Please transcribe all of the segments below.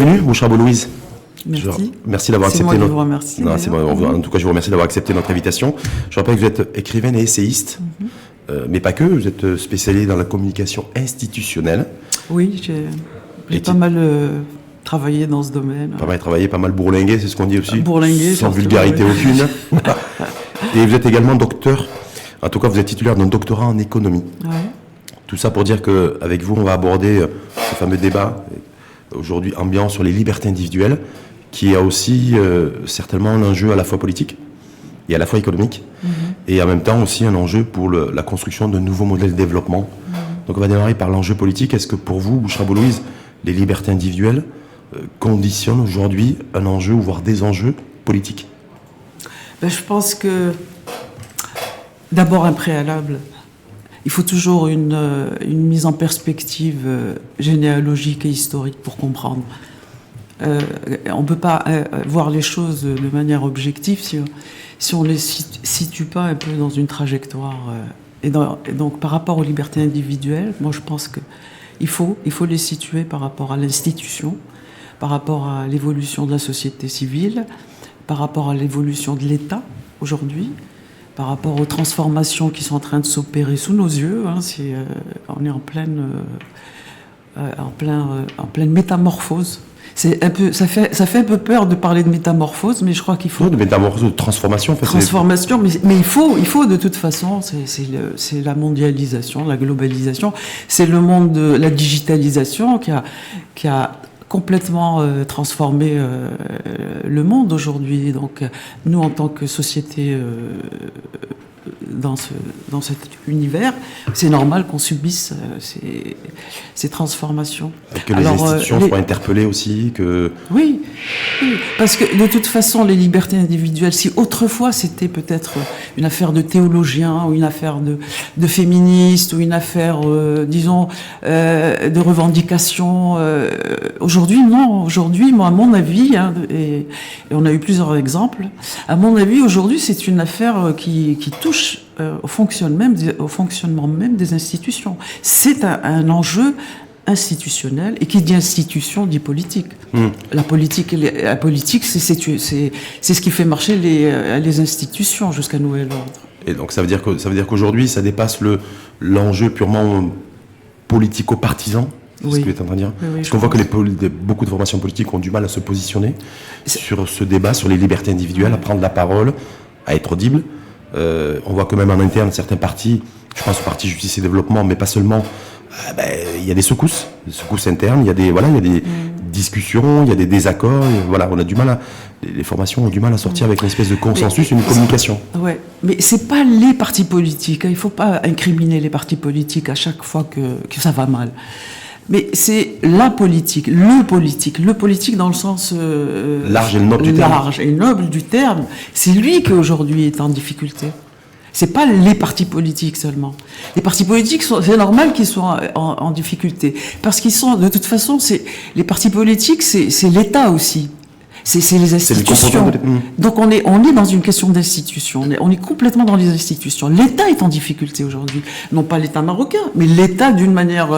Bienvenue, Bouchra Louise. Merci. Merci d'avoir accepté notre... vous remercie. Non, c'est bon. En tout cas, je vous remercie d'avoir accepté notre invitation. Je rappelle que vous êtes écrivaine et essayiste, mais pas que. Vous êtes spécialisée dans la communication institutionnelle. Oui, j'ai pas mal travaillé dans ce domaine. Pas mal travaillé, pas mal bourlingué, c'est ce qu'on dit aussi. Bourlingué, sans vulgarité aucune. Et vous êtes également docteur. En tout cas, vous êtes titulaire d'un doctorat en économie. Ouais. Tout ça pour dire qu'avec vous, on va aborder ce fameux débat aujourd'hui ambiant sur les libertés individuelles, qui a aussi certainement un enjeu à la fois politique et à la fois économique, et en même temps aussi un enjeu pour la construction de nouveaux modèles de développement. Donc on va démarrer par l'enjeu politique. Est-ce que pour vous, Bouchra Louise, les libertés individuelles conditionnent aujourd'hui un enjeu, ou voire des enjeux politiques? Je pense que d'abord un préalable. Il faut toujours une mise en perspective généalogique et historique pour comprendre. On ne peut pas voir les choses de manière objective si on ne les situe pas un peu dans une trajectoire. Et donc, par rapport aux libertés individuelles, moi je pense qu'il faut les situer par rapport à l'institution, par rapport à l'évolution de la société civile, par rapport à l'évolution de l'État aujourd'hui, par rapport aux transformations qui sont en train de s'opérer sous nos yeux. On est en pleine métamorphose. Ça fait un peu peur de parler de métamorphose, mais je crois qu'il faut... De métamorphose, de transformation. En fait, transformation, mais il faut de toute façon, c'est la mondialisation, la globalisation, c'est le monde de la digitalisation qui a complètement transformé le monde aujourd'hui. Donc nous, en tant que société dans cet univers, c'est normal qu'on subisse ces transformations. Et que les institutions soient interpellées aussi, que... Oui, parce que de toute façon, les libertés individuelles, si autrefois c'était peut-être une affaire de théologiens, ou une affaire de féministes, ou une affaire, de revendication, aujourd'hui, non. Aujourd'hui, moi, à mon avis, et on a eu plusieurs exemples, à mon avis, aujourd'hui, c'est une affaire qui touche au fonctionnement même des institutions. C'est un enjeu institutionnel, et qui dit institution dit politique. La politique, c'est ce qui fait marcher les institutions jusqu'à nouvel ordre. Et donc ça veut dire qu'aujourd'hui, ça dépasse l'enjeu purement politico-partisan. C'est ce que vous êtes en train de dire. Oui, parce qu'on voit que beaucoup de formations politiques ont du mal à se positionner sur ce débat, sur les libertés individuelles, à prendre la parole, à être audible. On voit que même en interne, certains partis, je pense au parti Justice et Développement, mais pas seulement, il y a des secousses internes, il y a des discussions, il y a des désaccords, on a du mal les formations ont du mal à sortir avec une espèce de consensus, une communication. Ouais, mais c'est pas les partis politiques, il faut pas incriminer les partis politiques à chaque fois que ça va mal. Mais c'est la politique, le politique dans le sens large et noble du terme. Large et noble du terme. C'est lui qui aujourd'hui est en difficulté. C'est pas les partis politiques seulement. Les partis politiques, c'est normal qu'ils soient en difficulté, parce qu'ils sont, de toute façon, les partis politiques, c'est l'État aussi. C'est les institutions. Donc on est dans une question d'institution. On est complètement dans les institutions. L'État est en difficulté aujourd'hui. Non pas l'État marocain, mais l'État d'une manière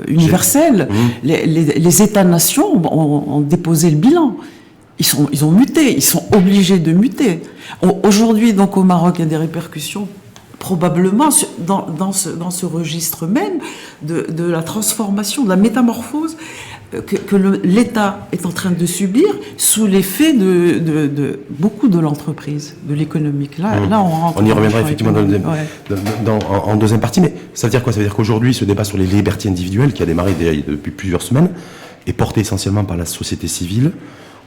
universelle. Les États-nations ont déposé le bilan. Ils ont muté. Ils sont obligés de muter. Aujourd'hui, donc au Maroc, il y a des répercussions probablement dans ce registre même de la transformation, de la métamorphose que l'État est en train de subir sous l'effet de beaucoup de l'entreprise, de l'économique. Là, on y reviendra effectivement en deuxième partie, mais ça veut dire quoi? Ça veut dire qu'aujourd'hui, ce débat sur les libertés individuelles, qui a démarré depuis plusieurs semaines, est porté essentiellement par la société civile.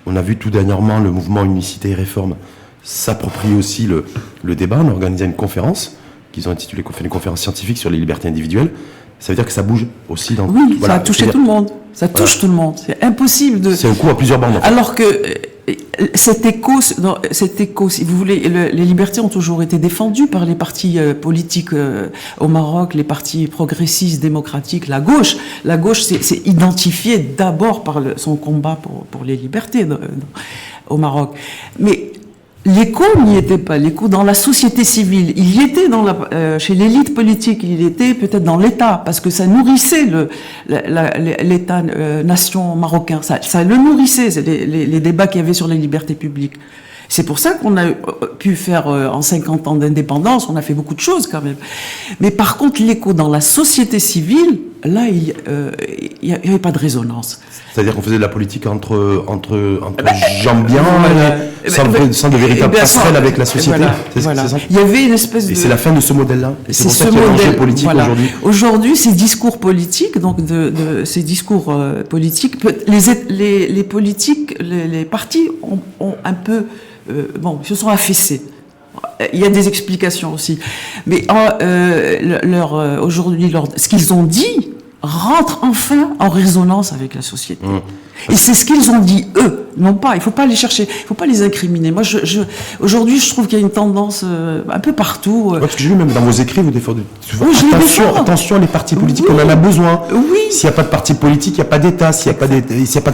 On a vu tout dernièrement le mouvement Unicité et Réforme s'approprier aussi le débat. On a organisé une conférence qu'ils ont intitulée une conférence scientifique sur les libertés individuelles. Ça veut dire que ça bouge aussi dans... Oui, ça a touché tout le monde. Ça touche tout le monde. C'est impossible de... C'est un coup à plusieurs bandes. En fait. Alors que cet écho, si vous voulez, les libertés ont toujours été défendues par les partis politiques au Maroc, les partis progressistes, démocratiques, la gauche. La gauche s'est identifiée d'abord par son combat pour les libertés au Maroc. Mais L'écho n'y était pas. L'écho dans la société civile, il y était chez l'élite politique, il était peut-être dans l'État, parce que ça nourrissait l'État-nation marocain. Ça le nourrissait, les débats qu'il y avait sur les libertés publiques. C'est pour ça qu'on a pu faire, en 50 ans d'indépendance, on a fait beaucoup de choses quand même. Mais par contre, l'écho dans la société civile, là, il n'y avait pas de résonance. C'est-à-dire qu'on faisait de la politique entre gens bien, sans de véritable passerelle avec la société. Voilà. C'est ça. Il y avait une espèce de... Et c'est la fin de ce modèle-là. C'est pour ça ce qu'il y a modèle l'enjeu politique aujourd'hui. Aujourd'hui, ces discours politiques, donc ces discours politiques, les politiques, les partis ont un peu, se sont affaissés. Il y a des explications aussi, mais aujourd'hui, ce qu'ils ont dit rentre enfin en résonance avec la société. Et c'est ce qu'ils ont dit, eux. Non pas, il faut pas les chercher, il faut pas les incriminer. Moi, aujourd'hui, je trouve qu'il y a une tendance un peu partout. Parce que j'ai vu même dans vos écrits, vous défendez attention, les partis politiques, oui. On en a besoin. Oui. S'il n'y a pas de parti politique, il n'y a pas d'État. S'il n'y a pas de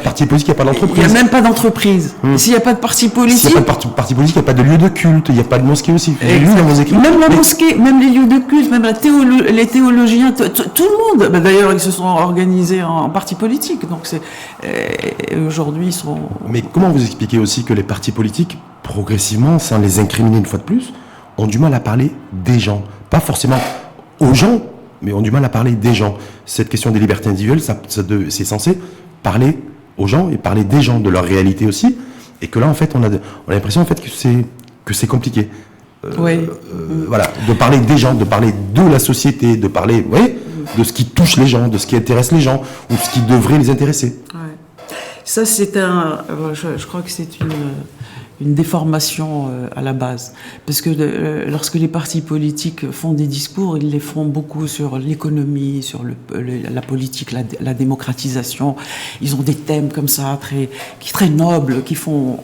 parti politique, il n'y a pas d'entreprise. Il n'y a même pas d'entreprise. S'il n'y a pas de parti politique... S'il n'y a pas de parti politique, il n'y a pas de lieu de culte, il n'y a pas de mosquée aussi. J'ai lu dans vos écrits. Même la mosquée, même les lieux de culte, même les théologiens, tout le monde. D'ailleurs, ils se sont organisés en parti politique. Donc aujourd'hui, ils sont... Mais comment vous expliquez aussi que les partis politiques, progressivement, sans les incriminer une fois de plus, ont du mal à parler des gens? Pas forcément aux gens, mais ont du mal à parler des gens. Cette question des libertés individuelles, c'est censé parler aux gens et parler des gens, de leur réalité aussi. Et que là, en fait, on a l'impression en fait, que c'est compliqué. Oui. Voilà, de parler des gens, de parler de la société, de parler de ce qui touche les gens, de ce qui intéresse les gens, ou de ce qui devrait les intéresser. Ouais. Ça, je crois que c'est une déformation à la base. Parce que lorsque les partis politiques font des discours, ils les font beaucoup sur l'économie, sur la politique, la démocratisation. Ils ont des thèmes comme ça, très nobles, qui sont...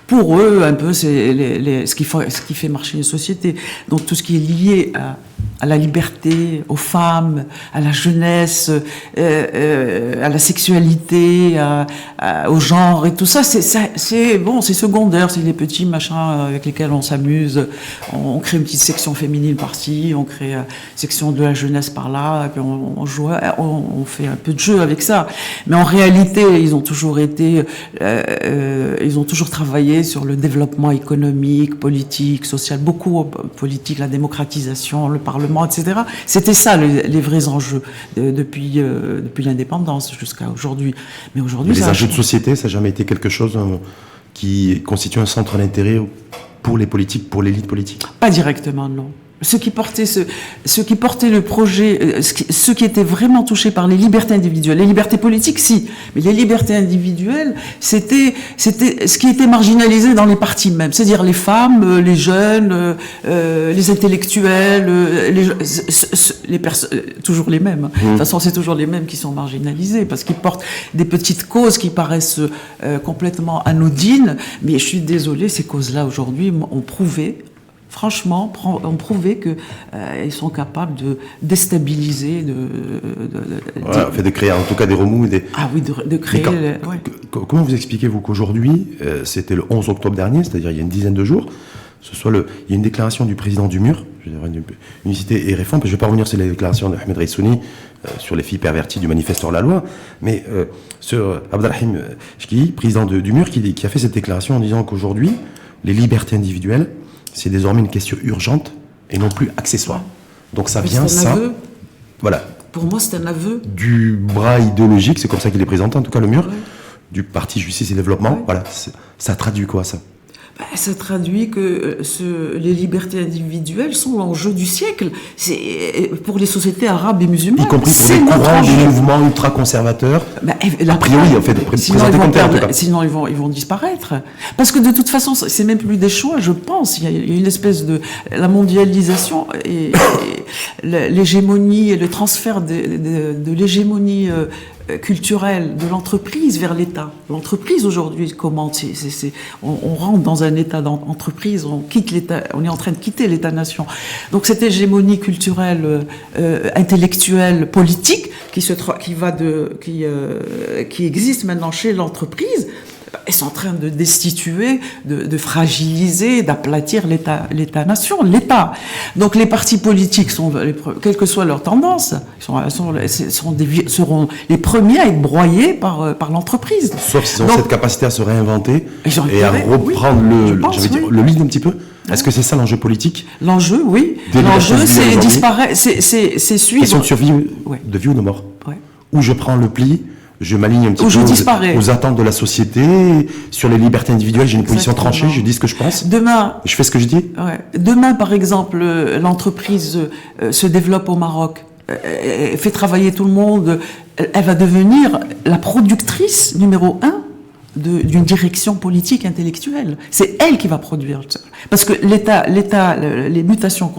Pour eux, un peu, c'est ce qui fait marcher une société. Donc tout ce qui est lié à la liberté, aux femmes, à la jeunesse, à la sexualité, au genre et tout ça, c'est secondaire, c'est les petits machins avec lesquels on s'amuse. On crée une petite section féminine par-ci, on crée une section de la jeunesse par-là, et puis on joue, on fait un peu de jeu avec ça. Mais en réalité, ils ont toujours travaillé sur le développement économique, politique, social, beaucoup politique, la démocratisation, le Parlement, etc. C'était ça les vrais enjeux depuis l'indépendance jusqu'à aujourd'hui. Mais aujourd'hui, les enjeux de société, ça n'a jamais été quelque chose qui constitue un centre d'intérêt pour les politiques, pour l'élite politique? Pas directement, non. Ceux qui portaient le projet, ceux qui étaient vraiment touchés par les libertés individuelles, les libertés politiques, si, mais les libertés individuelles, c'était ce qui était marginalisé dans les partis même, c'est-à-dire les femmes, les jeunes, les intellectuels, toujours les mêmes. De toute façon, c'est toujours les mêmes qui sont marginalisés parce qu'ils portent des petites causes qui paraissent complètement anodines, mais je suis désolée, ces causes-là aujourd'hui ont prouvé. Franchement, ont prouvé qu'ils sont capables de déstabiliser, de créer en tout cas des remous. Ah oui, de créer... Comment vous expliquez-vous qu'aujourd'hui, c'était le 11 octobre dernier, c'est-à-dire il y a une dizaine de jours, il y a une déclaration du président du MUR, Unicité et Réforme, je ne vais pas revenir sur la déclaration de Ahmed Reissouni sur les filles perverties du manifesteur La Loi, mais sur Abdelrahim Chki, président du MUR, qui a fait cette déclaration en disant qu'aujourd'hui, les libertés individuelles, c'est désormais une question urgente et non plus accessoire. Donc ça vient, aveu. Voilà. Pour moi, c'est un aveu. Du bras idéologique, c'est comme ça qu'il est présenté, en tout cas le MUR, du Parti Justice et Développement. Ouais. Voilà, ça traduit quoi, ça? Ça traduit que les libertés individuelles sont l'enjeu du siècle. Pour les sociétés arabes et musulmanes. Y compris pour les courants des mouvements ultra-conservateurs. A priori, en fait, présentés comme tel, en tout cas. Sinon, ils vont disparaître. Parce que de toute façon, c'est même plus des choix, je pense. Il y a une espèce de... La mondialisation et l'hégémonie et le transfert de l'hégémonie culturelle de l'entreprise vers l'État. L'entreprise aujourd'hui commente. On rentre dans un État d'entreprise, on quitte l'État, on est en train de quitter l'État-nation. Donc cette hégémonie culturelle, intellectuelle, politique qui existe maintenant chez l'entreprise, Elles sont en train de destituer, de fragiliser, d'aplatir l'État-nation, l'État. Donc les partis politiques sont, quelle que soit leur tendance, seront les premiers à être broyés par l'entreprise. Sauf s'ils ont cette capacité à se réinventer et à reprendre oui, le lead un petit peu. Est-ce que c'est ça l'enjeu politique? L'enjeu, oui. L'enjeu, c'est disparaître, c'est suivre. Question de survie, de vie ou de mort. Ouais. Où je prends le pli, je m'aligne un petit peu aux attentes de la société, sur les libertés individuelles, j'ai une position tranchée, je dis ce que je pense. Demain, je fais ce que je dis. Ouais. Demain, par exemple, l'entreprise se développe au Maroc, fait travailler tout le monde, elle va devenir la productrice numéro 1 d'une direction politique intellectuelle. C'est elle qui va produire. Parce que les mutations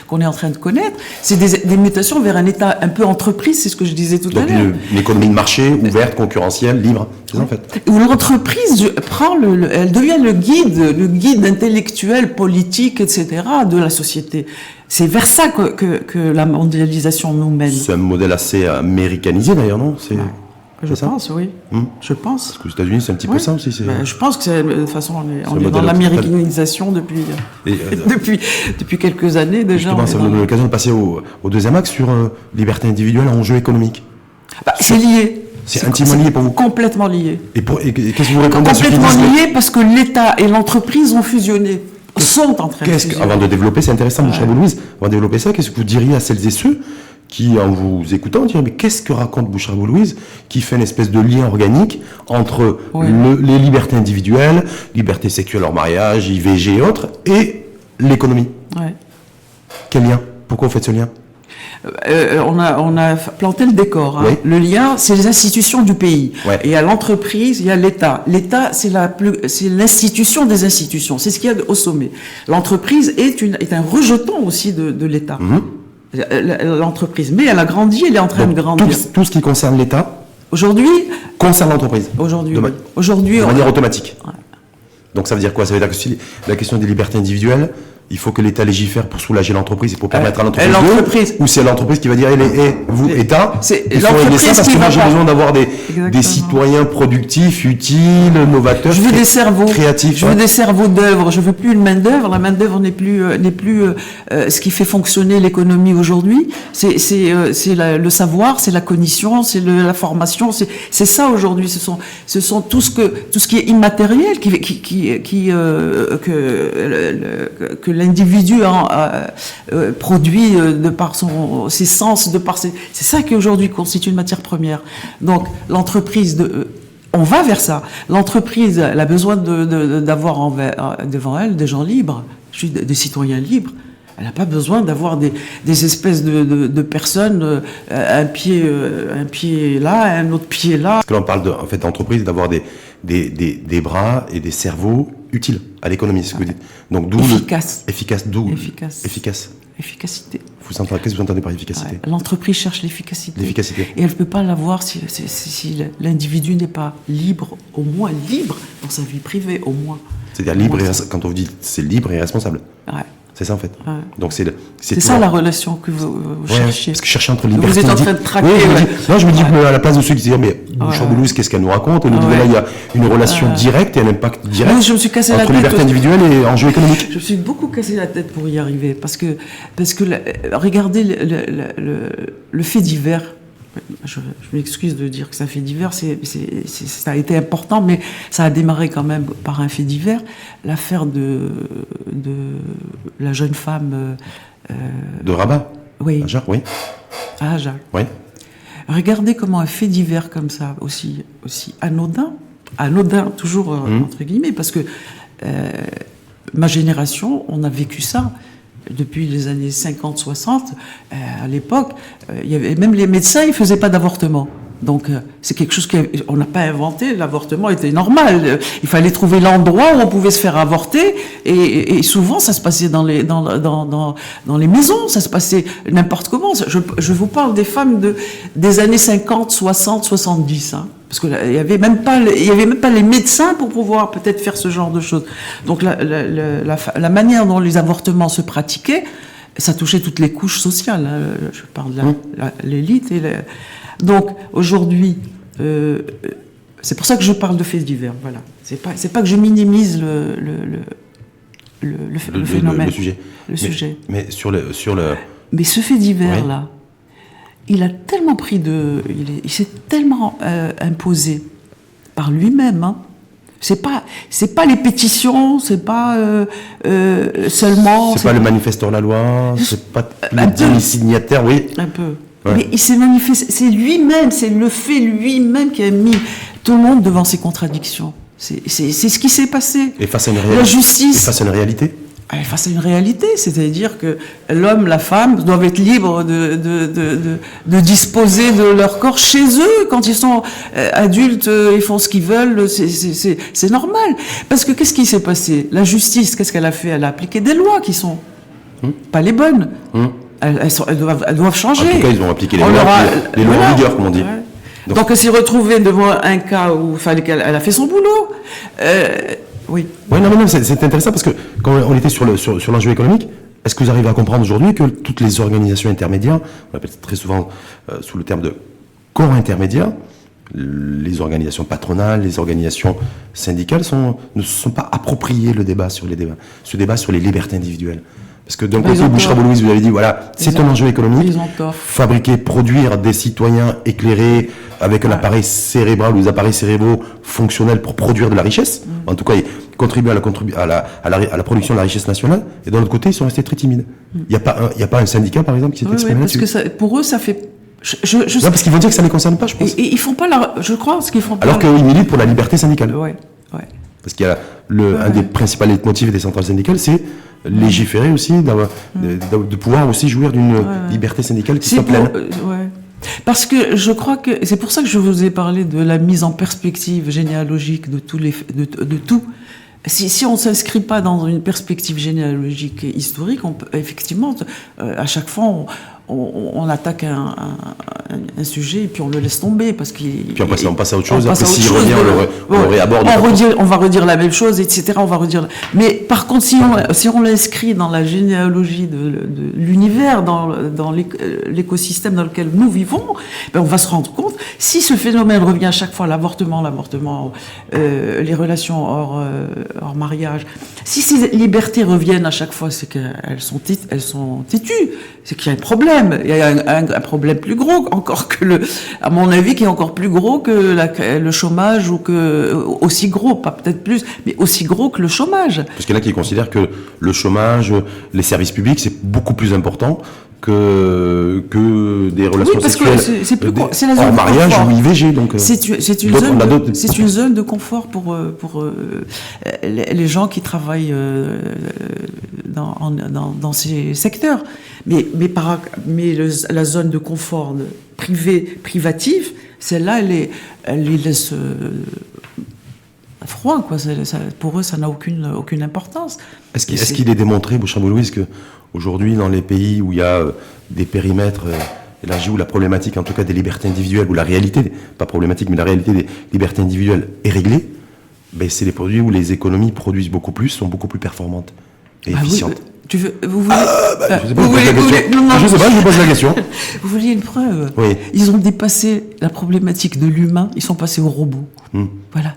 qu'on est en train de connaître, c'est des mutations vers un État un peu entreprise, c'est ce que je disais tout à l'heure. Donc une économie de marché, ouverte, concurrentielle, libre, c'est ça en fait. Où l'entreprise elle devient le guide intellectuel, politique, etc. de la société. C'est vers ça que la mondialisation nous mène. C'est un modèle assez américanisé d'ailleurs, non? Je pense, oui. Je pense. Parce qu'aux États-Unis, c'est un petit peu ça aussi. Je pense que de toute façon, on est dans l'américanisation depuis quelques années déjà. Justement, ça me donne l'occasion de passer au deuxième axe sur liberté individuelle, enjeu économique. C'est lié. C'est intimement lié pour vous? Complètement lié. Et qu'est-ce que vous répondez à ceux qui disent complètement lié parce que l'État et l'entreprise ont fusionné. Sont en train de fusionner. Avant de développer, c'est intéressant, Bouchra Boulouise, avant de développer ça, qu'est-ce que vous diriez à celles et ceux qui, en vous écoutant, diraient, mais qu'est-ce que raconte Bouchra Boulouise, qui fait une espèce de lien organique entre les libertés individuelles, liberté sexuelle hors mariage, IVG et autres, et l'économie? Quel lien? Pourquoi vous faites ce lien? On a planté le décor. Hein. Le lien, c'est les institutions du pays. Et il y a l'entreprise, il y a l'État. L'État, c'est l'institution des institutions. C'est ce qu'il y a au sommet. L'entreprise est un rejeton aussi de l'État. L'entreprise. Mais elle a grandi, elle est en train de grandir. Tout ce qui concerne l'État aujourd'hui concerne l'entreprise. Aujourd'hui, de manière automatique. Donc ça veut dire quoi? Ça veut dire que si la question des libertés individuelles, il faut que l'État légifère pour soulager l'entreprise et pour permettre à l'entreprise ou c'est l'entreprise qui va dire vous, État, il faut régler ça parce que moi j'ai besoin d'avoir des citoyens productifs, utiles, novateurs, je veux des cerveaux créatifs. Je veux des cerveaux d'œuvre, je veux plus une main d'œuvre. La main d'œuvre n'est plus ce qui fait fonctionner l'économie aujourd'hui. C'est le savoir, c'est la cognition, c'est la formation, c'est ça aujourd'hui. Ce sont tout ce qui est immatériel que l'individu produit de par ses sens, c'est ça qui aujourd'hui constitue une matière première. Donc l'entreprise, on va vers ça. L'entreprise, elle a besoin d'avoir devant elle des gens libres, des citoyens libres. Elle n'a pas besoin d'avoir des espèces de personnes, un pied là, un autre pied là. Parce que là, on parle en fait d'entreprise, d'avoir des bras et des cerveaux utiles à l'économie, c'est ce que vous dites. Donc d'où efficace, efficacité. Qu'est-ce que vous entendez par efficacité? L'entreprise cherche l'efficacité. Et elle ne peut pas l'avoir si l'individu n'est pas libre, au moins libre dans sa vie privée, au moins. C'est-à-dire libre quand on vous dit c'est libre et responsable. C'est ça en fait. Donc c'est ça la relation que vous cherchez. Parce que chercher entre liberté. Vous êtes en train de traquer. Je me dis que à la place de ceux qui disent mais Bouchra Boulouise, qu'est-ce qu'elle nous raconte? Elle nous dit là il y a une relation directe et un impact direct entre liberté individuelle et enjeu économique. Je me suis beaucoup cassé la tête pour y arriver parce que regardez le fait divers. Je m'excuse de dire que c'est un fait divers, ça a été important, mais ça a démarré quand même par un fait divers. L'affaire de la jeune femme... de Rabat? Oui. Ajar, oui. Ajar. Oui. Regardez comment un fait divers comme ça, aussi anodin toujours entre guillemets, parce que ma génération, on a vécu ça. Depuis les années 50-60, à l'époque, même les médecins, ils faisaient pas d'avortement. Donc, c'est quelque chose qu'on n'a pas inventé. L'avortement était normal. Il fallait trouver l'endroit où on pouvait se faire avorter. Et souvent, ça se passait dans les maisons. Ça se passait n'importe comment. Je vous parle des femmes des années 50, 60, 70. Hein. Parce que il y avait même pas les médecins pour pouvoir peut-être faire ce genre de choses. Donc la manière dont les avortements se pratiquaient, ça touchait toutes les couches sociales. Hein. Je parle de l'élite donc aujourd'hui, C'est pour ça que je parle de faits divers, voilà. C'est pas que je minimise le phénomène. Le sujet. Mais sur le... Mais ce fait divers, oui. là, il a tellement il s'est tellement imposé par lui-même, hein. C'est pas les pétitions, c'est pas seulement... C'est pas le manifeste hors la loi, c'est pas les 10 signataires, oui. Un peu. Ouais. Mais il s'est manifesté, c'est lui-même, c'est le fait lui-même qui a mis tout le monde devant ses contradictions. C'est ce qui s'est passé. Et face à une réalité. La justice. Et face à une réalité. Face à une réalité, c'est-à-dire que l'homme, la femme doivent être libres de disposer de leur corps chez eux. Quand ils sont adultes, ils font ce qu'ils veulent, c'est normal. Parce que qu'est-ce qui s'est passé? La justice, qu'est-ce qu'elle a fait? Elle a appliqué des lois qui sont pas les bonnes. Elles doivent changer. En tout cas, ils ont appliqué les lois en vigueur, comme on dit. Ouais. Donc elle s'est retrouvée devant un cas où elle a fait son boulot. Oui. Oui, non, c'est intéressant parce que quand on était sur l'enjeu économique, est-ce que vous arrivez à comprendre aujourd'hui que toutes les organisations intermédiaires, on appelle très souvent sous le terme de corps intermédiaires, les organisations patronales, les organisations syndicales ne se sont pas appropriées ce débat sur les libertés individuelles. Parce que d'un côté, Bouchra-Boulouis, vous avez dit, voilà, c'est un enjeu économique. Fabriquer, produire des citoyens éclairés avec un appareil cérébral ou des appareils cérébraux fonctionnels pour produire de la richesse. En tout cas, ils contribuent à la production de la richesse nationale. Et d'un autre côté, ils sont restés très timides. Il n'y a pas un syndicat, par exemple, qui s'est exprimé là-dessus. Parce que pour eux, ça fait... Non, parce qu'ils vont dire que ça ne les concerne pas, je pense. Et ils font pas je crois, ce qu'ils font pas... Alors qu'ils militent pour la liberté syndicale. Ouais. Parce qu'il y a un des principaux motifs des centrales syndicales, c'est légiférer aussi, de pouvoir aussi jouir d'une liberté syndicale qui soit pleine. Parce que je crois que c'est pour ça que je vous ai parlé de la mise en perspective généalogique de tout. Si on ne s'inscrit pas dans une perspective généalogique et historique, on peut, effectivement, à chaque fois, on attaque un sujet et puis on le laisse tomber parce qu'il. Puis après, on passe à autre chose. Après, s'il revient, on le réaborde. On va redire la même chose, etc. On va redire. Mais par contre, si on l'inscrit dans la généalogie de l'univers, dans l'écosystème dans lequel nous vivons, ben on va se rendre compte. Si ce phénomène revient à chaque fois, l'avortement, les relations hors mariage, si ces libertés reviennent à chaque fois, c'est qu'elles sont têtues, c'est qu'il y a un problème. Il y a un problème plus gros encore à mon avis, qui est encore plus gros que le chômage aussi gros, pas peut-être plus, mais aussi gros que le chômage. Parce qu'il y en a qui considèrent que le chômage, les services publics, c'est beaucoup plus important que des relations sexuelles. C'est la zone hors mariage ou IVG, donc. C'est une zone de confort pour les gens qui travaillent dans ces secteurs. Mais la zone de confort privative, celle-là, elle les laisse froid, quoi. Pour eux, ça n'a aucune importance. Est-ce qu'il est démontré, Bouchra-Boulouis, que aujourd'hui, dans les pays où il y a des périmètres élargis, où la problématique, en tout cas des libertés individuelles, où la réalité, pas problématique, mais la réalité des libertés individuelles est réglée, ben c'est les produits où les économies produisent beaucoup plus, sont beaucoup plus performantes et efficientes. Oui, vous voulez... je sais pas, je pose la question. Vous vouliez une preuve? Oui. Ils ont dépassé la problématique de l'humain, ils sont passés au robot. Voilà.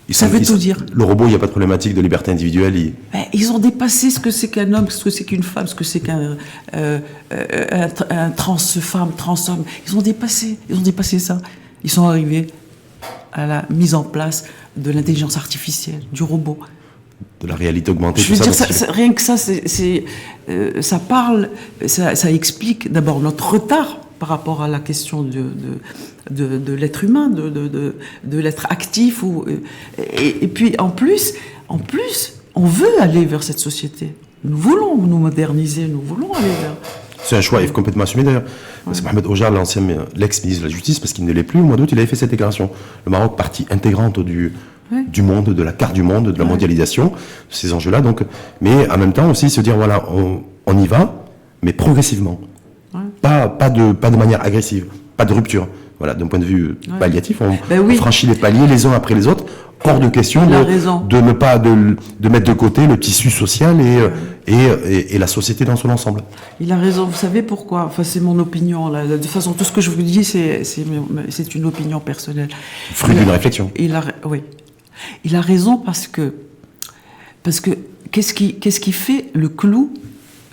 Ça veut tout dire. Le robot, il n'y a pas de problématique de liberté individuelle. Ils ont dépassé ce que c'est qu'un homme, ce que c'est qu'une femme, ce que c'est qu'un trans-femme, trans-homme. Ils ont dépassé ça. Ils sont arrivés à la mise en place de l'intelligence artificielle, du robot. De la réalité augmentée. Je veux dire, rien que ça, ça parle, ça explique d'abord notre retard par rapport à la question de l'être humain, de l'être actif. Et puis, en plus, on veut aller vers cette société. Nous voulons nous moderniser, nous voulons aller vers... C'est un choix complètement assumé d'ailleurs. C'est Mohamed Ojar, l'ex-ministre de la Justice, parce qu'il ne l'est plus, au mois d'août, il avait fait cette déclaration. Le Maroc, partie intégrante du monde, de la carte du monde, de la mondialisation, ces enjeux-là. Donc, mais en même temps aussi se dire, voilà, on y va, mais progressivement. Pas de manière agressive, pas de rupture. Voilà, d'un point de vue palliatif, on franchit les paliers les uns après les autres. Hors de question de mettre de côté le tissu social et la société dans son ensemble. Il a raison. Vous savez pourquoi? Enfin, c'est mon opinion. Là. De toute façon, tout ce que je vous dis, c'est une opinion personnelle. Fruit d'une réflexion. Oui. Il a raison parce que qu'est-ce qui fait le clou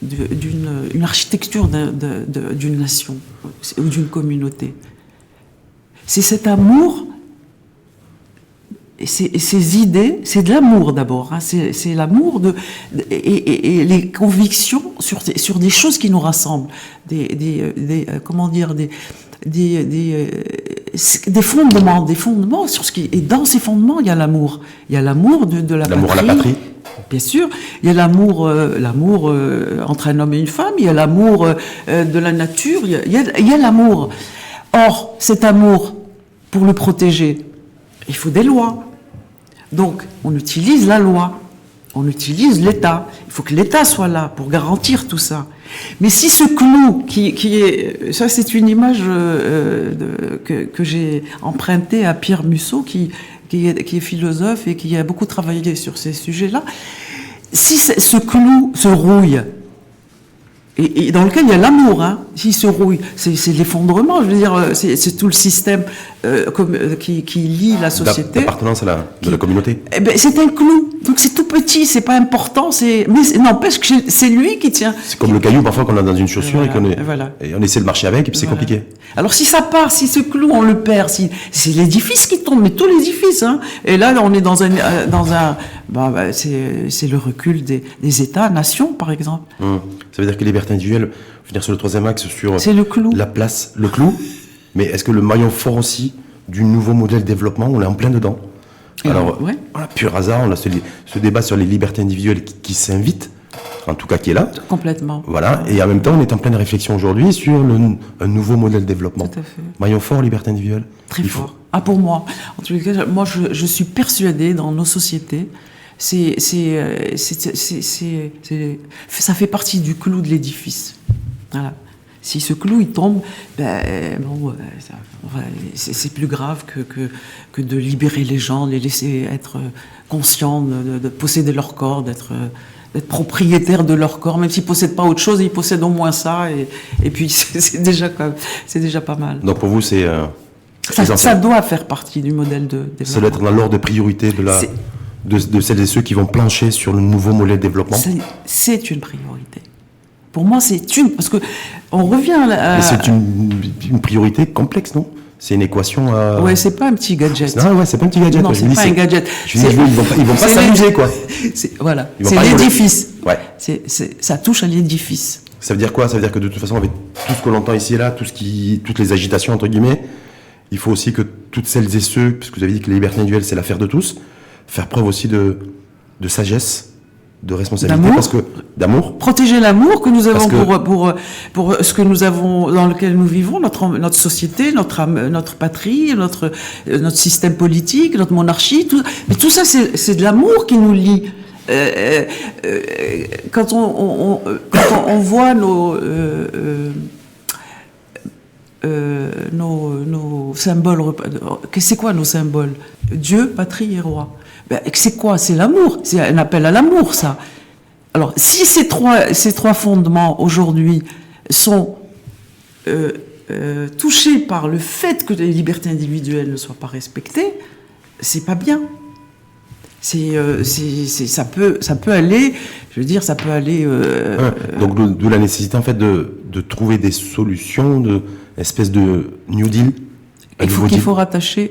d'une architecture d'une nation ou d'une communauté? C'est cet amour et ces idées, c'est de l'amour d'abord, hein, c'est l'amour et les convictions sur des choses qui nous rassemblent, des fondements sur ce qui, et dans ces fondements il y a l'amour de la patrie. L'amour à la patrie. Bien sûr, il y a l'amour entre un homme et une femme, il y a l'amour de la nature, il y a l'amour. Or, cet amour, pour le protéger, il faut des lois. Donc, on utilise la loi, on utilise l'État. Il faut que l'État soit là pour garantir tout ça. Mais si ce clou, qui est... Ça, c'est une image que j'ai empruntée à Pierre Musso, qui est philosophe et qui a beaucoup travaillé sur ces sujets-là. Si ce clou se rouille, et dans lequel il y a l'amour, hein, s'il se rouille, c'est l'effondrement, je veux dire, c'est tout le système qui lie la société. D'appartenance à la communauté. Eh ben, c'est un clou, donc c'est tout petit, c'est pas important, mais n'empêche que c'est lui qui tient. C'est comme le caillou parfois qu'on a dans une chaussure voilà, et on essaie de marcher avec et puis c'est compliqué. Alors si ça part, si ce clou on le perd, c'est l'édifice qui tombe, mais tout l'édifice, hein. Et là on est dans un c'est le recul des États-nations par exemple. Ça veut dire que liberté individuelle, finir sur le troisième axe sur c'est le clou. La place, le clou. Mais est-ce que le maillon fort aussi du nouveau modèle de développement, on est en plein dedans. Alors, voilà, pur hasard, on a ce débat sur les libertés individuelles qui s'invite, en tout cas qui est là. Complètement. Voilà, et en même temps, on est en pleine réflexion aujourd'hui sur un nouveau modèle de développement. Tout à fait. Maillon fort, liberté individuelle. Très fort. Ah, pour moi. En tous les cas, moi, je suis persuadée dans nos sociétés, ça fait partie du clou de l'édifice. Voilà. Si ce clou il tombe, c'est plus grave que de libérer les gens, de les laisser être conscients de posséder leur corps, d'être propriétaires de leur corps, même s'ils ne possèdent pas autre chose, ils possèdent au moins ça, et puis c'est déjà pas mal. Donc pour vous, c'est ça doit faire partie du modèle de développement. Ça doit être dans l'ordre de priorité de celles et ceux qui vont plancher sur le nouveau modèle de développement. C'est une priorité. Pour moi, parce que on revient à... Mais c'est une priorité complexe, non? C'est une équation à... Ouais, c'est pas un petit gadget. Non, ouais, c'est pas un petit gadget. Non, c'est pas un gadget. Ils vont pas s'amuser, quoi. Voilà, c'est l'édifice. Ouais. Ça touche à l'édifice. Ça veut dire quoi? Ça veut dire que de toute façon, avec tout ce qu'on entend ici et là, toutes les agitations, entre guillemets, il faut aussi que toutes celles et ceux, puisque vous avez dit que la liberté individuelle, c'est l'affaire de tous, faire preuve aussi de sagesse, de responsabilité, d'amour. Protéger l'amour que nous avons pour ce que nous avons, dans lequel nous vivons, notre société, notre patrie, notre système politique, notre monarchie, mais tout ça, c'est de l'amour qui nous lie. Quand on voit nos symboles, c'est quoi nos symboles? Dieu, patrie et roi. C'est quoi? C'est l'amour. C'est un appel à l'amour, ça. Alors, si ces trois fondements aujourd'hui sont touchés par le fait que les libertés individuelles ne soient pas respectées, c'est pas bien. Ça peut aller. Je veux dire, ça peut aller. Donc, d'où la nécessité en fait de trouver des solutions, espèce de New Deal. Il faut rattacher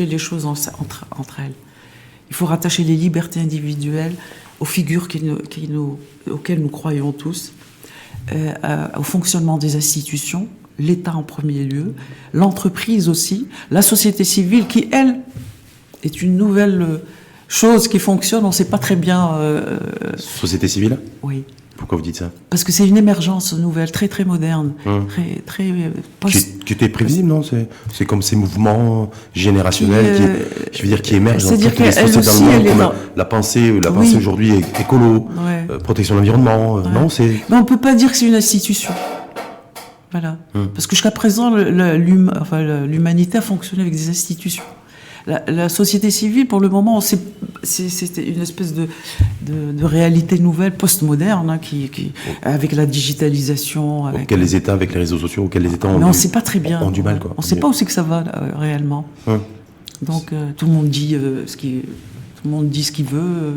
les choses entre elles. Il faut rattacher les libertés individuelles aux figures auxquelles nous croyons tous, au fonctionnement des institutions, l'État en premier lieu, l'entreprise aussi, la société civile qui, elle, est une nouvelle chose qui fonctionne, on ne sait pas très bien... Société civile? Oui. Pourquoi vous dites ça? Parce que c'est une émergence nouvelle, très très moderne, qui était prévisible, non? C'est comme ces mouvements générationnels qui émergent. C'est-à-dire qu'elle aussi, la pensée aujourd'hui est écolo, protection de l'environnement. Non, mais on peut pas dire que c'est une institution. Voilà. Parce que jusqu'à présent, l'humanité a fonctionné avec des institutions. La société civile, pour le moment, c'était une espèce de réalité nouvelle, postmoderne, hein, avec la digitalisation. Auquel les États, avec les réseaux sociaux, auquel les États ont, mais on ne sait pas très bien. ont du mal. Quoi. On ne sait pas où c'est que ça va réellement. Ouais. Donc tout le monde dit ce qu'il veut.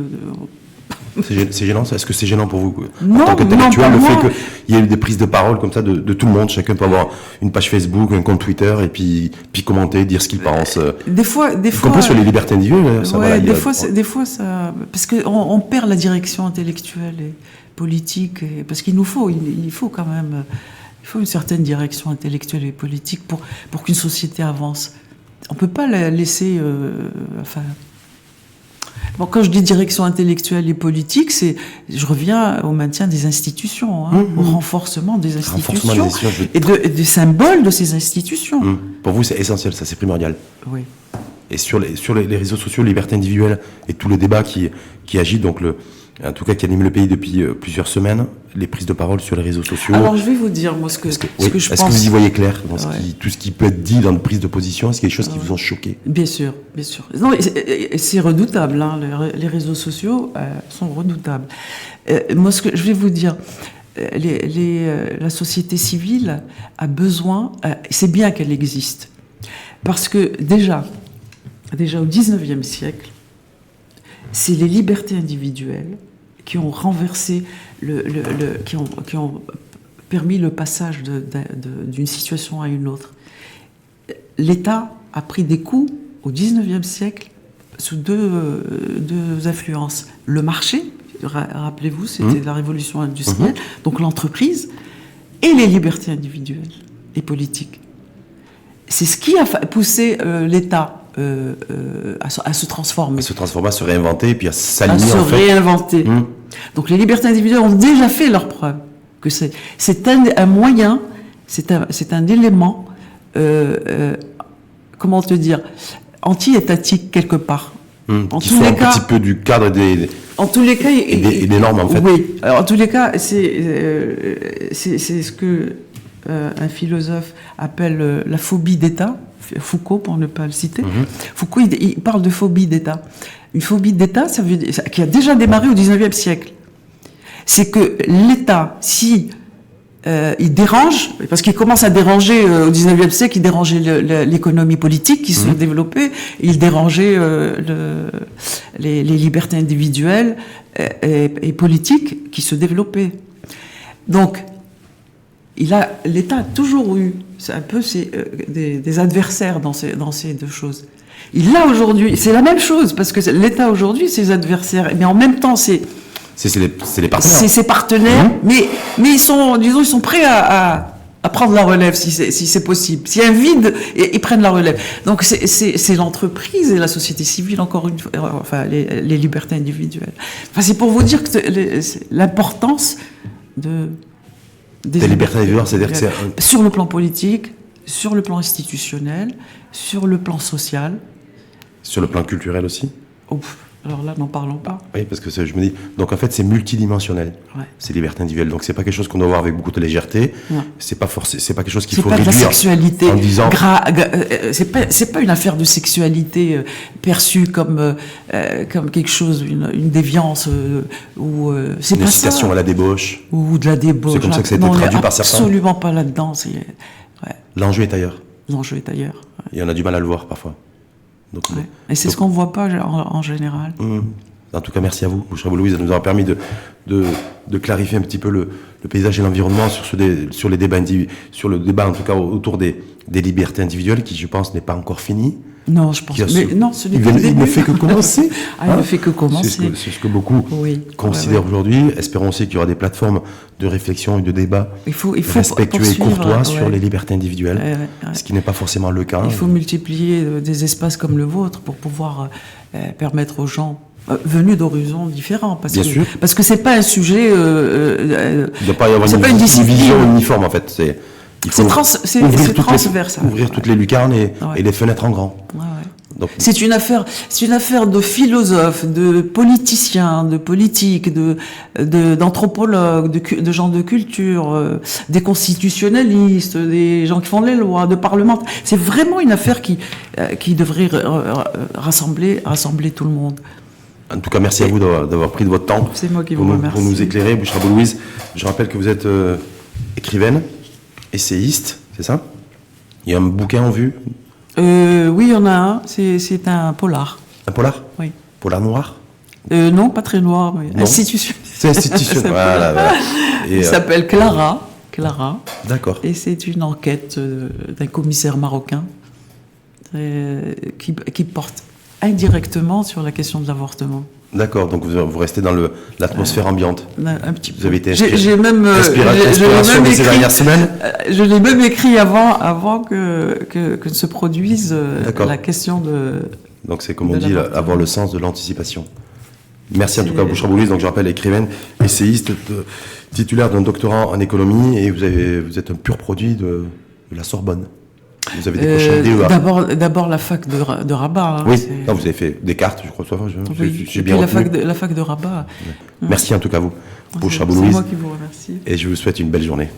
C'est gênant, ça. Est-ce que c'est gênant pour vous, Non, en tant qu'intellectuel, le moi. fait qu'il y ait eu des prises de parole comme ça de tout le monde, chacun peut avoir une page Facebook, un compte Twitter, et puis commenter, dire ce qu'il pense. Des fois, Y compris sur les libertés individuelles, ça ouais, va. Des fois, ça, parce que on perd la direction intellectuelle et politique, parce qu'il nous faut, il faut quand même, il faut une certaine direction intellectuelle et politique pour qu'une société avance. On peut pas la laisser, Bon, quand je dis direction intellectuelle et politique, je reviens au maintien des institutions, hein, au renforcement des institutions et des symboles de ces institutions. Pour vous, c'est essentiel, ça, c'est primordial. Oui. Et sur les réseaux sociaux, liberté individuelle et tout le débat qui agit, donc en tout cas qui anime le pays depuis plusieurs semaines, les prises de parole sur les réseaux sociaux. Alors je vais vous dire moi ce que je pense. Est-ce que vous y voyez clair dans tout ce qui peut être dit dans une prise de position? Est-ce qu'il y a des choses qui vous ont choqué? Bien sûr, bien sûr. Non, c'est redoutable. Hein, les réseaux sociaux sont redoutables. Moi, ce que je vais vous dire, la société civile a besoin. C'est bien qu'elle existe, parce que déjà au XIXe siècle, c'est les libertés individuelles qui ont renversé qui ont permis le passage d'une situation à une autre. L'État a pris des coups au XIXe siècle sous deux influences. Le marché, rappelez-vous, c'était la révolution industrielle, donc l'entreprise, et les libertés individuelles et politiques. C'est ce qui a poussé l'État à se transformer. À se transformer, à se réinventer, et puis à s'aligner. À se réinventer. Donc les libertés individuelles ont déjà fait leur preuve. Que c'est un moyen, c'est un élément, comment te dire, anti-étatique quelque part. Qui sort un petit peu du cadre en tous les cas, et des normes, en fait. Oui. Alors, en tous les cas, c'est ce que un philosophe appelle la phobie d'État. Foucault, pour ne pas le citer. Foucault, il parle de phobie d'État. Une phobie d'État, ça veut dire, qui a déjà démarré au XIXe siècle. C'est que l'État, si il dérange, parce qu'il commence à déranger au XIXe siècle, il dérangeait l'économie politique qui se développait, il dérangeait les libertés individuelles et politiques qui se développaient. Donc, l'État a toujours eu, c'est un peu des adversaires dans ces deux choses. Il a aujourd'hui, c'est la même chose, parce que l'État aujourd'hui, ses adversaires, mais en même temps, c'est les partenaires. C'est ses partenaires, mais ils sont prêts à prendre la relève si c'est possible. S'il y a un vide, ils prennent la relève. Donc c'est l'entreprise et la société civile, encore une fois, enfin les libertés individuelles. Enfin, c'est pour vous dire que l'importance des libertés individuelles, c'est-à-dire que c'est sur le plan politique, sur le plan institutionnel, sur le plan social. Sur le plan culturel aussi. Alors là, n'en parlons pas. Oui, parce que je me dis, donc en fait, c'est multidimensionnel, ces libertés individuelles. Donc c'est pas quelque chose qu'on doit voir avec beaucoup de légèreté. C'est pas quelque chose qu'il faut réduire. C'est pas de la sexualité. En disant, c'est pas une affaire de sexualité perçue comme quelque chose, une déviance ou c'est une pas incitation ça. à la débauche. Ou de la débauche. C'est comme ça que ça a été traduit par certains. Absolument pas là-dedans. L'enjeu est ailleurs. L'enjeu est ailleurs. Et on a du mal à le voir parfois. Donc, et c'est ce qu'on ne voit pas en général. En tout cas, merci à vous, Bouchra Boulouis. Ça nous aura permis de clarifier un petit peu le paysage et l'environnement sur le débat en tout cas autour des libertés individuelles qui, je pense, n'est pas encore fini. Non, je pense. Mais non, ce n'est pas le début. Il ne fait que commencer. Il ne fait que commencer. C'est ce que beaucoup considèrent aujourd'hui. Espérons aussi qu'il y aura des plateformes de réflexion et de débat respectueux et courtois sur les libertés individuelles, ce qui n'est pas forcément le cas. Il faut multiplier des espaces comme le vôtre pour pouvoir permettre aux gens venus d'horizons différents, parce que c'est pas un sujet. Il ne doit pas y avoir une vision uniforme en fait. Il faut c'est transversal. Ouvrir toutes les lucarnes et les fenêtres en grand. Donc, C'est une affaire de philosophes, de politiciens, de politiques, d'anthropologues, de gens de culture, des constitutionnalistes, des gens qui font les lois, de parlementaires. C'est vraiment une affaire qui devrait rassembler tout le monde. en tout cas, merci à vous d'avoir pris de votre temps C'est moi qui vous remercie. pour nous éclairer. Bouchra Louise, je rappelle que vous êtes écrivaine, essayiste, c'est ça? Il y a un bouquin en vue? Oui, il y en a un. C'est un polar. Un polar? Oui. Polar noir? Non, pas très noir, mais Non. institutionnel. C'est institutionnel. Voilà. Et, Il s'appelle Clara. Clara. d'accord. Et c'est une enquête d'un commissaire marocain qui porte indirectement sur la question de l'avortement. D'accord, donc vous restez dans l'atmosphère ambiante. Un petit peu. Vous avez été J'ai même inspiration de ces dernières semaines? Je l'ai même écrit avant que se produise D'accord. la question de. Donc c'est comme on de dit, l'avortement. avoir le sens de l'anticipation. Merci en tout C'est- cas Bouchra Louise, donc je rappelle écrivaine, essayiste, titulaire d'un doctorat en économie et vous êtes un pur produit de la Sorbonne. Vous avez décroché un DEA. D'abord la fac de Rabat. hein, Oui, c'est- non, vous avez fait Descartes, je crois. Oui. J'ai Et bien puis retenu. la fac de Rabat. Merci en tout cas à vous, Bouchra C'est Louise, moi qui vous remercie. et je vous souhaite une belle journée.